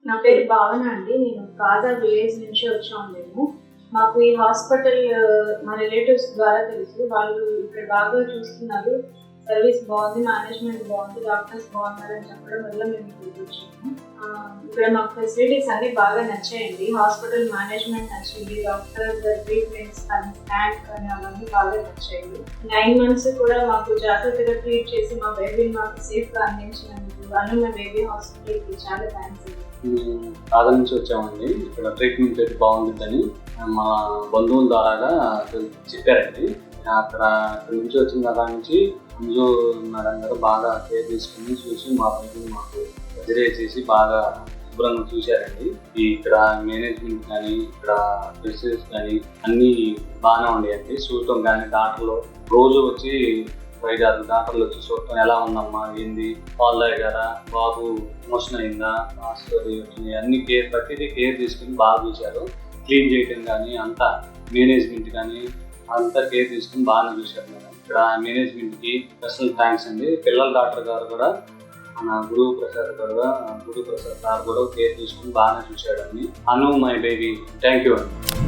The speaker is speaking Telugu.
నా పేరు భావన అండి. నేను కాజా విలేజ్ నుంచి వచ్చాము. మాకు ఈ హాస్పిటల్ మా రిలేటివ్స్ ద్వారా తెలుసు. వాళ్ళు ఇక్కడ బాగా చూస్తున్నారు, సర్వీస్ బాగుంది, మేనేజ్మెంట్ బాగుంది, డాక్టర్స్ బాగున్నారు అని చెప్పడం వల్ల మేము ఇక్కడికి వచ్చాము. ఇక్కడ మాకు ఫెసిలిటీస్ అన్ని బాగా నచ్చాయండి. హాస్పిటల్ మేనేజ్మెంట్ నచ్చింది, డాక్టర్స్ ట్రీట్మెంట్స్ కానీ స్కాన్ కానీ అవన్నీ బాగా నచ్చాయి. 9 months కూడా మాకు జాగ్రత్తగా ట్రీట్ చేసి మా బేబీని మాకు సేఫ్గా అందించినందుకు మా బేబీ హాస్పిటల్కి చాలా థ్యాంక్స్ అండి. కాదా నుంచి వచ్చామండి. ఇక్కడ ట్రీట్మెంట్ అయితే బాగుంటుందని మా బంధువుల ద్వారాగా చెప్పారండి. అక్కడ నుంచి వచ్చిన దగ్గర నుంచి అంజు మేడం గారు బాగా కేర్ తీసుకుని చూసి మా బేబీని మాకు వదిలే చేసి బాగా శుభ్రంగా చూశారండి. ఇక్కడ మేనేజ్మెంట్ కానీ ఇక్కడ డ్రెస్సెస్ కానీ అన్నీ బాగానే ఉండేయండి. చూడటం కానీ డాక్టర్లు రోజు వచ్చి 5-6 డాక్టర్లు వచ్చి చూడటం ఎలా ఉందమ్మా, ఏంది, పాలు తాగారా, బాబు మోషన్ అయిందా, హాస్పిటల్ వచ్చినాయి, అన్ని ప్రతిదీ కేర్ తీసుకుని బాగా చూశారు. క్లీన్ చేయటం కానీ అంతా మేనేజ్మెంట్ కానీ అంతా కేర్ తీసుకుని బాగానే చూశారు మేడం. ఇక్కడ మేనేజ్మెంట్కి స్పెషల్ థ్యాంక్స్ అండి. పిల్లల డాక్టర్ గారు కూడా మన గురుప్రసాద్ సార్ కూడా కేర్ తీసుకుని బాగానే చూశాడండి. My baby. థ్యాంక్ యూ అండి.